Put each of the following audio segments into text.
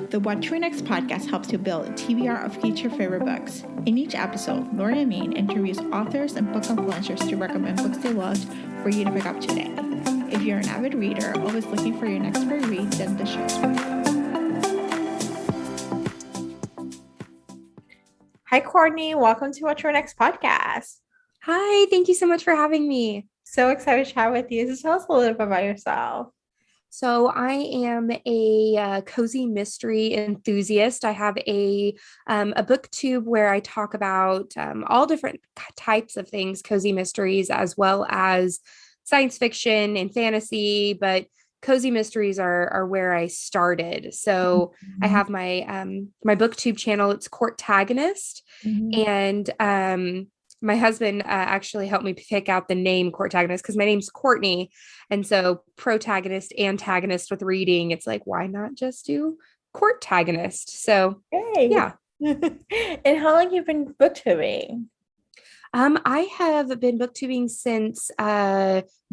The What to Read Next podcast helps you build a TBR of future favorite books. In each episode, Lori and Maine interviews authors and book influencers to recommend books they loved for you to pick up today. If you're an avid reader, always looking for your next great read, then the show's for you. Hi, Courtney. Welcome to What to Read Next podcast. Hi, thank you so much for having me. So excited to chat with you. So tell us a little bit about yourself. So I am a cozy mystery enthusiast. I have a booktube where I talk about all different types of things, cozy mysteries, as well as science fiction and fantasy, but cozy mysteries are where I started. So I have my my booktube channel. It's Courtagonist, and my husband actually helped me pick out the name Courtagonist because my name's Courtney. And so protagonist, antagonist with reading, it's like, why not just do Courtagonist? So, yeah. And how long have you been booktubing? I have been booktubing since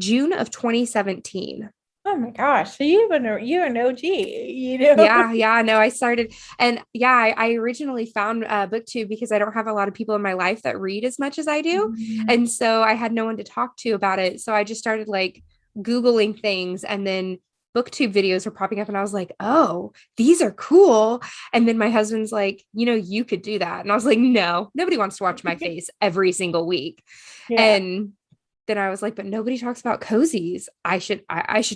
June of 2017. Oh my gosh. So you're an OG, you know? Yeah. No, I started, and I originally found booktube because I don't have a lot of people in my life that read as much as I do. And so I had no one to talk to about it. So I just started like Googling things, and then booktube videos were popping up, and I was like, oh, these are cool. And then my husband's like, you could do that. And I was like, no, nobody wants to watch my face every single week. Yeah. And then I was like, but nobody talks about cozies. I should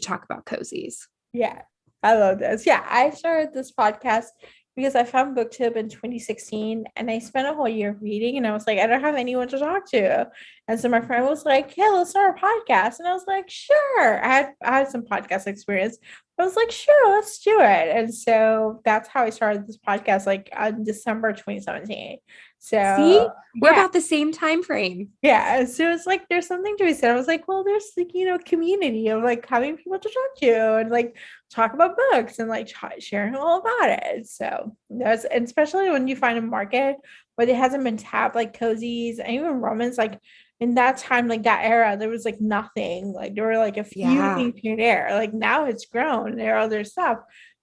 talk about cozies. Yeah, I love this. Yeah, I started this podcast because I found BookTube in 2016, and I spent a whole year reading, and I was like, I don't have anyone to talk to. And so my friend was like, hey, let's start a podcast. And I was like, sure. I had some podcast experience. I was like, sure, let's do it. And so that's how I started this podcast, like in December 2017. So see, we're about the same time frame. Yeah. So it's like there's something to be said. I was like, well, there's like, community of like having people to talk to and like talk about books and like sharing all about it. So that's, and especially when you find a market where it hasn't been tapped, like cozies and even romance, like in that time, like that era, there was like nothing. Like there were like a few things here and there. Like now it's grown. There are other stuff.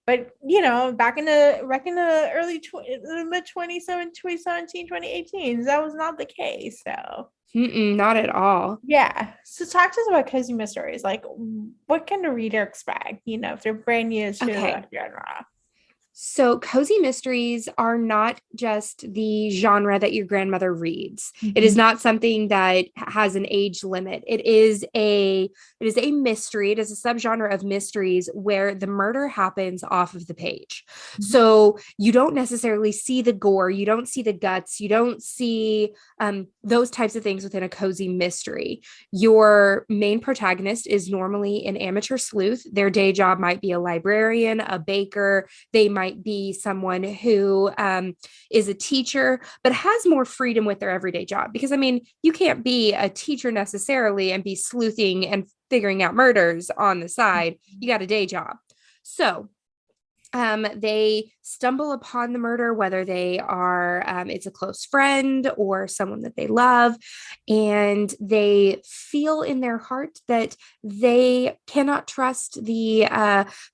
But, back in the early mid 2017, 2018, that was not the case. So not at all. Yeah. So talk to us about cozy mysteries. Like, what can the reader expect, if they're brand new to the genre? So cozy mysteries are not just the genre that your grandmother reads. It is not something that has an age limit. It is a mystery. It is a subgenre of mysteries where the murder happens off of the page. So you don't necessarily see the gore. You don't see the guts. You don't see those types of things within a cozy mystery. Your main protagonist is normally an amateur sleuth. Their day job might be a librarian, a baker. They might be someone who is a teacher, but has more freedom with their everyday job. Because, you can't be a teacher necessarily and be sleuthing and figuring out murders on the side. You got a day job. So they stumble upon the murder, whether they are, it's a close friend or someone that they love, and they feel in their heart that they cannot trust the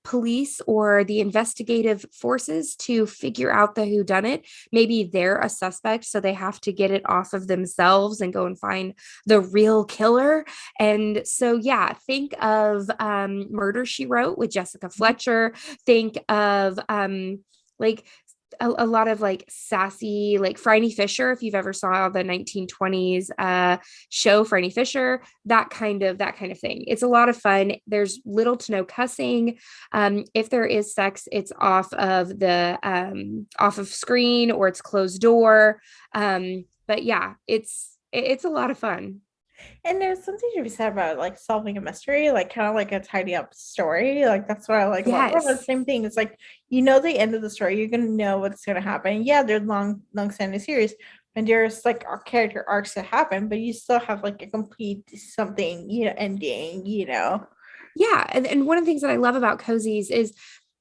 police or the investigative forces to figure out the whodunit. Maybe they're a suspect, so they have to get it off of themselves and go and find the real killer. And so, think of Murder, She Wrote with Jessica Fletcher. Think of like a lot of like sassy, like Franny Fisher, if you've ever saw the 1920s show Franny Fisher, that kind of thing. It's a lot of fun. There's little to no cussing. If there is sex, it's off of screen, or it's closed door. But yeah, it's a lot of fun. And there's something to be said about like solving a mystery, like kind of like a tidy up story. Like that's what I like about the same thing. It's like, the end of the story, you're gonna know what's gonna happen. Yeah, there's long-standing series, and there's like our character arcs that happen, but you still have like a complete something, ending. Yeah, and one of the things that I love about cozies is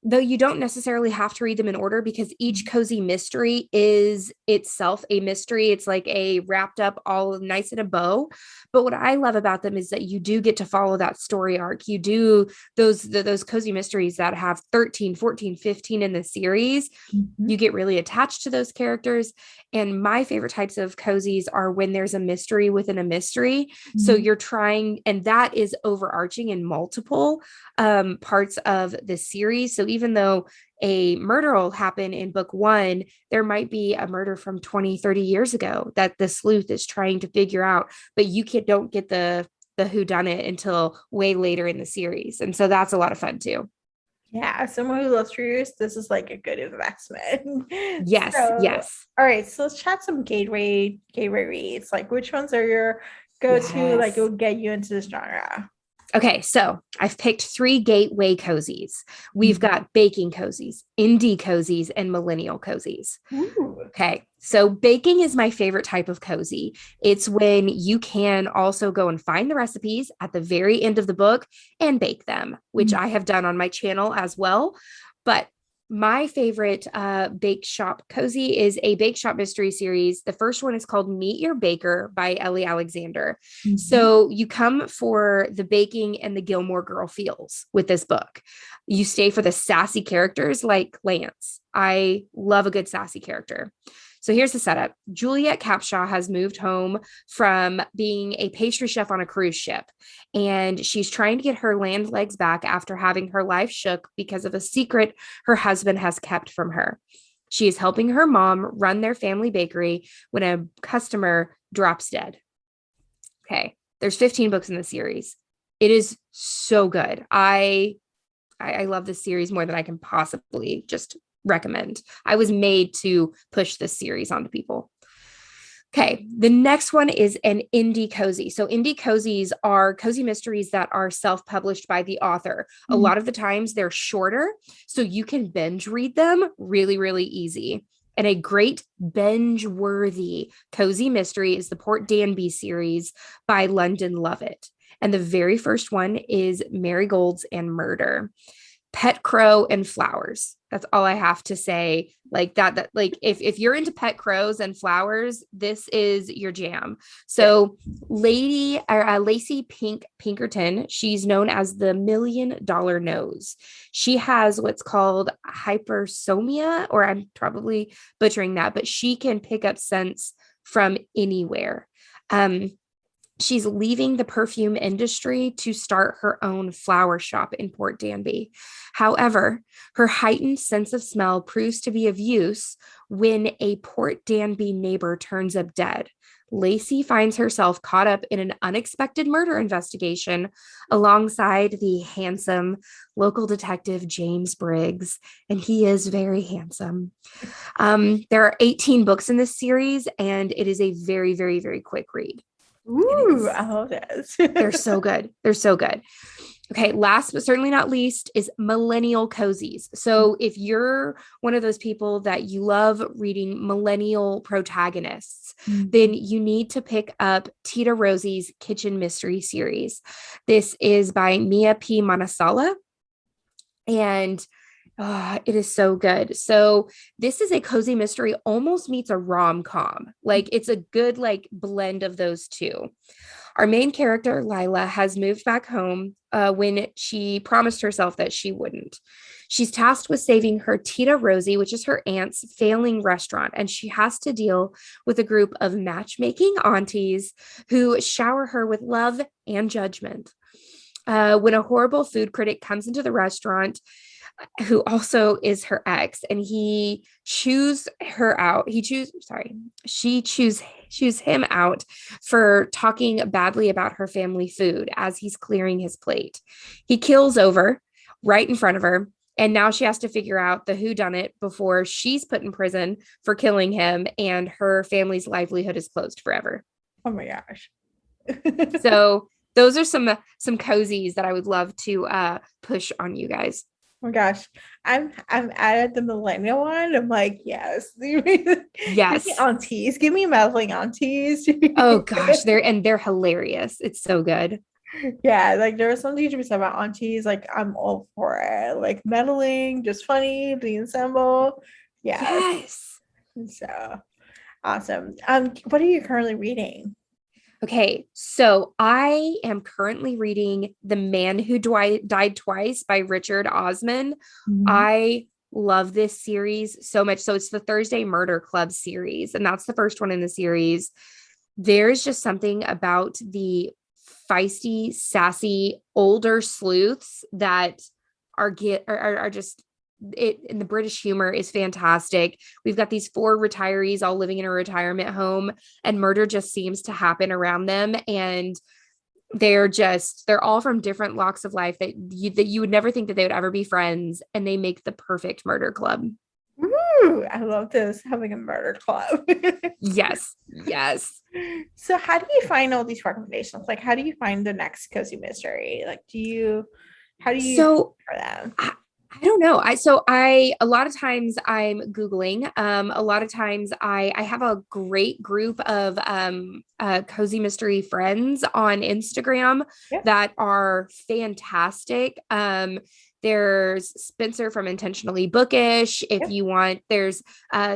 though you don't necessarily have to read them in order because each cozy mystery is itself a mystery. It's like a wrapped up all nice in a bow. But what I love about them is that you do get to follow that story arc. You do those cozy mysteries that have 13, 14, 15 in the series. Mhm. You get really attached to those characters. And my favorite types of cozies are when there's a mystery within a mystery. So Mhm. you're trying, and that is overarching in multiple parts of the series. So even though a murder will happen in book one, there might be a murder from 20, 30 years ago that the sleuth is trying to figure out, but don't get the whodunit until way later in the series. And so that's a lot of fun too. Yeah, someone who loves readers, this is like a good investment. Yes, So, yes, all right, so let's chat some gateway reads. Like, which ones are your go-to? Like, yes. will get you into this genre. Okay, so I've picked 3 gateway cozies. We've Mhm. got baking cozies, indie cozies, and millennial cozies. Ooh. Okay, so baking is my favorite type of cozy. It's when you can also go and find the recipes at the very end of the book and bake them, which I have done on my channel as well. But my favorite bake shop cozy is a bake shop mystery series. The first one is called Meet Your Baker by Ellie Alexander. Mhm. So you come for the baking and the Gilmore Girl feels with this book. You stay for the sassy characters like Lance. I love a good sassy character. So here's the setup. Juliet Capshaw has moved home from being a pastry chef on a cruise ship, and she's trying to get her land legs back after having her life shook because of a secret her husband has kept from her. She is helping her mom run their family bakery when a customer drops dead. Okay, there's 15 books in the series. It is so good. I love this series more than I can possibly just recommend. I was made to push this series onto people. Okay, the next one is an indie cozy. So, indie cozies are cozy mysteries that are self published by the author. A Mhm. lot of the times they're shorter, so you can binge read them really, really easy. And a great binge worthy cozy mystery is the Port Danby series by London Lovett. And the very first one is Marigolds and Murder. Pet crow and flowers. That's all I have to say. Like that like if you're into pet crows and flowers, this is your jam. Yeah. So Lacey Pinkerton, she's known as the $1,000,000 nose. She has what's called hypersomia, or I'm probably butchering that, but she can pick up scents from anywhere. Um, She's leaving the perfume industry to start her own flower shop in Port Danby. However, her heightened sense of smell proves to be of use when a Port Danby neighbor turns up dead. Lacey finds herself caught up in an unexpected murder investigation alongside the handsome local detective James Briggs, and he is very handsome. There are 18 books in this series, and it is a very, very, very quick read. It Ooh, is. I love this. They're so good. They're so good. Okay, last but certainly not least is millennial cozies. So if you're one of those people that you love reading millennial protagonists, then Mhm. you need to pick up Tita Rosie's Kitchen Mystery series. This is by Mia P. Manasala, and it is so good. So this is a cozy mystery, almost meets a rom-com. Like it's a good like blend of those two. Our main character, Lila, has moved back home when she promised herself that she wouldn't. She's tasked with saving her Tita Rosie, which is her aunt's failing restaurant, and she has to deal with a group of matchmaking aunties who shower her with love and judgment. When a horrible food critic comes into the restaurant, who also is her ex, and he chews her out. She chews him out for talking badly about her family food as he's clearing his plate. He kills over right in front of her. And now she has to figure out the whodunit before she's put in prison for killing him, and her family's livelihood is closed forever. Oh my gosh. So those are some cozies that I would love to push on you guys. Oh my gosh. I'm at the millennial one. I'm like, yes. Give me Yes. aunties. Give me meddling aunties. Oh gosh, they're hilarious. It's so good. Yeah, like there was something to be said about aunties. Like I'm all for it. Like meddling, just funny, being simple. Yes. Yes. So awesome. What are you currently reading? Okay, so I am currently reading The Man Who Died Twice by Richard Osman. Mhm. I love this series so much. So it's the Thursday Murder Club series, and that's the first one in the series. There's just something about the feisty, sassy older sleuths that are just it, and the British humor is fantastic. We've got these four retirees all living in a retirement home, and murder just seems to happen around them. And they're all from different walks of life that you would never think that they would ever be friends, and they make the perfect murder club. Ooh, I love this, having a murder club. Yes, yes. So how do you find all these recommendations? Like how do you find the next cozy mystery? Like how do you So for them? I don't know. I a lot of times I'm Googling. A lot of times I have a great group of cozy mystery friends on Instagram Yeah. that are fantastic. There's Spencer from Intentionally Bookish. If Yeah. you want, there's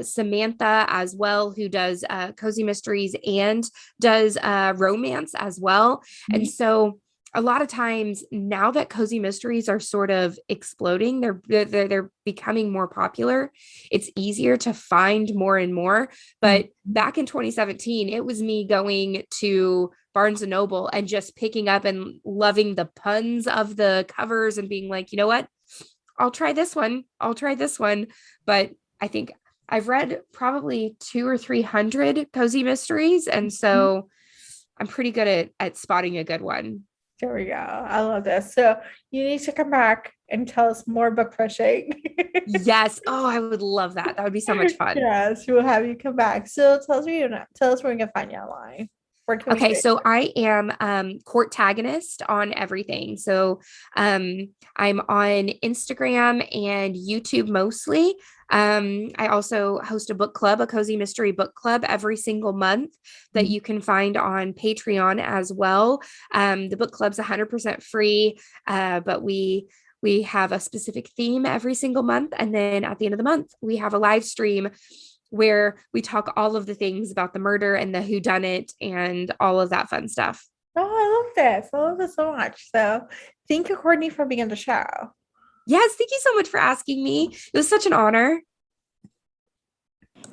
Samantha as well, who does cozy mysteries and does romance as well. And Mhm. so a lot of times now that cozy mysteries are sort of exploding, they're becoming more popular. It's easier to find more and more. But Mhm. back in 2017, it was me going to Barnes and Noble and just picking up and loving the puns of the covers and being like, you know what? I'll try this one. I'll try this one. But I think I've read probably 200 or 300 cozy mysteries. And so I'm pretty good at spotting a good one. There we go. I love this. So you need to come back and tell us more book pushing. Yes. Oh, I would love that. That would be so much fun. Yes, we'll have you come back. So tell us where we can find you online. Where can we Okay, find so I am Courtagonist on everything. So I'm on Instagram and YouTube mostly. I also host a book club, a cozy mystery book club every single month that you? you can find on Patreon as well. The book club's 100% free, but we have a specific theme every single month, and then at the end of the month, we have a live stream where we talk all of the things about the murder and the whodunit and all of that fun stuff. Oh, I love this. I love this so much. So thank you, Courtney, for being on the show. Yes, thank you so much for asking me. It was such an honor.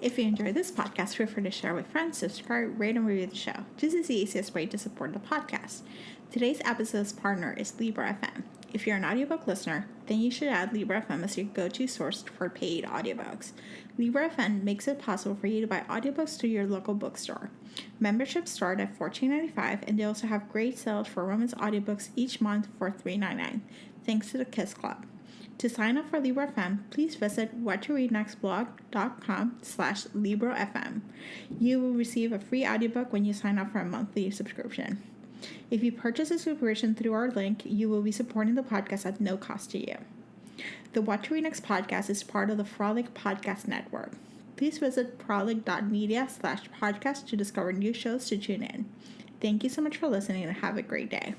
If you enjoyed this podcast, feel free to share with friends, subscribe, rate, and review the show. This is the easiest way to support the podcast. Today's episode's partner is Libra FM. If you're an audiobook listener, then you should add Libra FM as your go-to source for paid audiobooks. Libra FM makes it possible for you to buy audiobooks through your local bookstore. Memberships start at $14.95, and they also have great sales for romance audiobooks each month for $3.99, thanks to the Kiss Club. To sign up for LibraFM, please visit whattoreadnextblog.com/LibraFM. You will receive a free audiobook when you sign up for a monthly subscription. If you purchase a subscription through our link, you will be supporting the podcast at no cost to you. The What to Read Next podcast is part of the Frolic Podcast Network. Please visit frolic.media/podcast to discover new shows to tune in. Thank you so much for listening and have a great day.